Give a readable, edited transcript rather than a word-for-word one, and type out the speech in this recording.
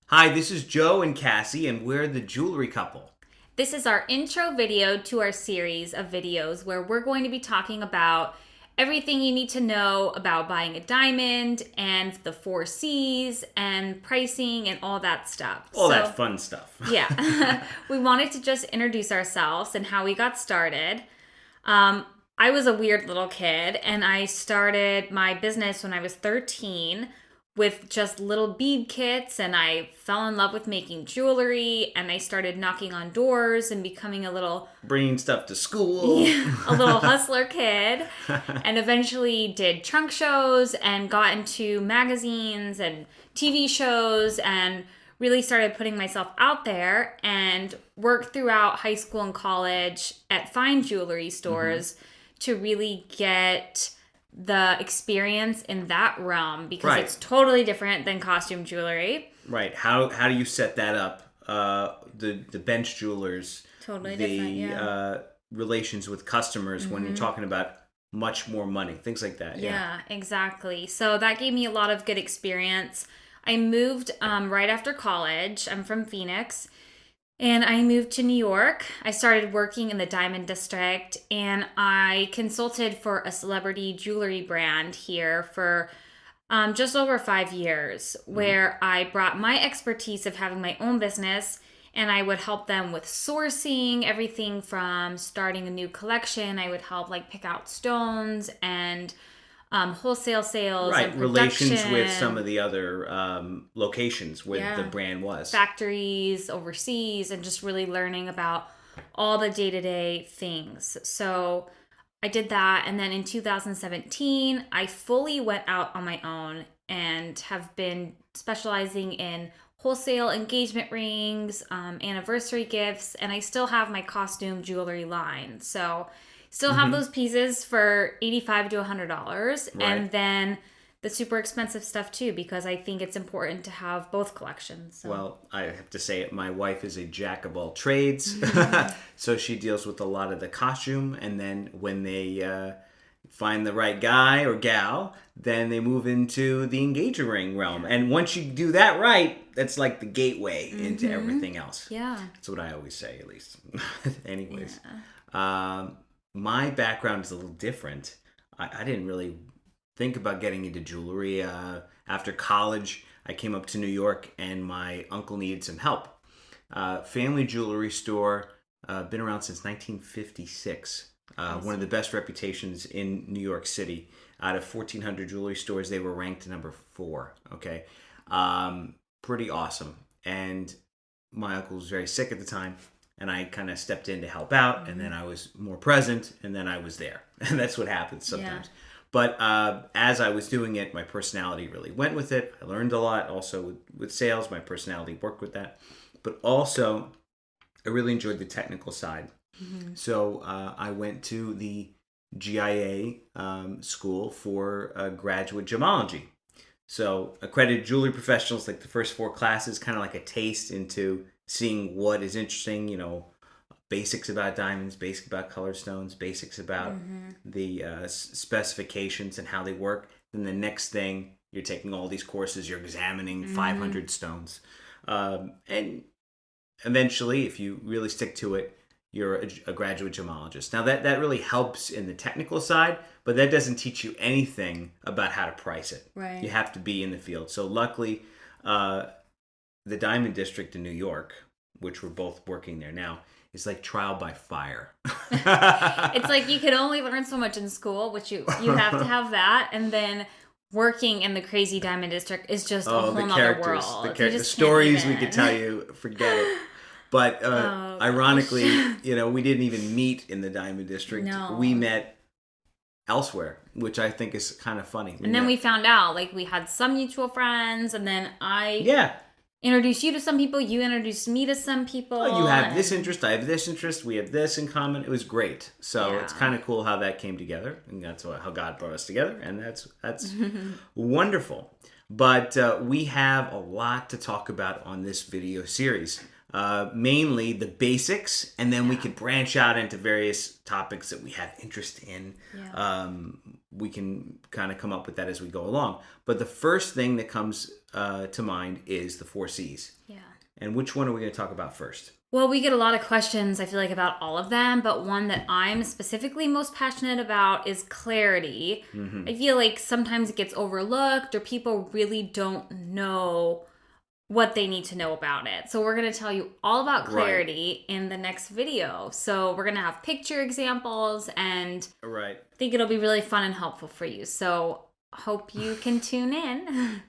Hi, this is Joe and Cassy, and we're the jewelry couple. This is our intro video to our series of videos where we're going to be talking about everything you need to know about buying a diamond and the 4Cs and pricing and all that stuff. All that fun stuff. Yeah, we wanted to just introduce ourselves and how we got started. I was a weird little kid and I started my business when I was 13 with just little bead kits, and I fell in love with making jewelry, and I started knocking on doors and becoming a little Bringing stuff to school. a little hustler kid, and eventually did trunk shows and got into magazines and TV shows and really started putting myself out there and worked throughout high school and college at fine jewelry stores to really get the experience in that realm because Right. it's totally different than costume jewelry. Right. How do you set that up? The bench jewelers. Totally the different, yeah. relations with customers when you're talking about much more money, things like that. Yeah, exactly. So that gave me a lot of good experience. I moved right after college. I'm from Phoenix. And I moved to New York. I started working in the Diamond District, and I consulted for a celebrity jewelry brand here for just over 5 years, where I brought my expertise of having my own business, and I would help them with sourcing everything from starting a new collection. I would help pick out stones and wholesale sales Right. and Relations production, with some of the other locations where the Yeah. brand was. factories overseas, and just really learning about all the day-to-day things. So I did that, and then in 2017 I fully went out on my own and have been specializing in wholesale engagement rings, anniversary gifts, and I still have my costume jewelry line. So still have those pieces for $85 to $100, Right. and then the super expensive stuff too, because I think it's important to have both collections. So. Well, I have to say it. My wife is a jack of all trades, so she deals with a lot of the costume, and then when they find the right guy or gal, then they move into the engagement ring realm. And once you do that right, that's like the gateway into everything else. Yeah. That's what I always say, at least. Anyways, my background is a little different. I didn't really think about getting into jewelry. After college, I came up to New York and my uncle needed some help. Family jewelry store, been around since 1956. One of the best reputations in New York City. Out of 1,400 jewelry stores, they were ranked number 4. Okay, pretty awesome. And my uncle was very sick at the time, and I kind of stepped in to help out, and then I was more present, and then I was there. And that's what happens sometimes. But as I was doing it, my personality really went with it. I learned a lot. Also with sales, my personality worked with that. But also, I really enjoyed the technical side. So I went to the GIA school for graduate gemology. So accredited jewelry professionals, like the first 4 classes, kind of like a taste into seeing what is interesting, basics about diamonds, basics about colored stones, basics about the specifications and how they work. Then the next thing, you're taking all these courses, you're examining 500 stones. And eventually, if you really stick to it, you're a graduate gemologist. Now, that really helps in the technical side, but that doesn't teach you anything about how to price it. Right. You have to be in the field. So luckily, the Diamond District in New York, which we're both working there now, is like trial by fire. It's like you can only learn so much in school, which you have to have that, and then working in the crazy Diamond District is just a whole the nother characters, world. the stories we could tell you, forget it. But ironically, we didn't even meet in the Diamond District. No. We met elsewhere, which I think is kind of funny. And then we found out, we had some mutual friends, and then I introduced you to some people, you introduced me to some people. Oh, you have this interest, I have this interest, we have this in common. It was great. So it's kind of cool how that came together, and that's how God brought us together, and that's wonderful. But we have a lot to talk about on this video series. Mainly the basics, and then we could branch out into various topics that we have interest in. We can kind of come up with that as we go along. But the first thing that comes to mind is the 4 C's. Yeah. And which one are we going to talk about first? Well, we get a lot of questions, I feel like, about all of them, but one that I'm specifically most passionate about is clarity. I feel like sometimes it gets overlooked or people really don't know what they need to know about it. So we're going to tell you all about clarity in the next video. So we're going to have picture examples and I think it'll be really fun and helpful for you. So hope you can tune in.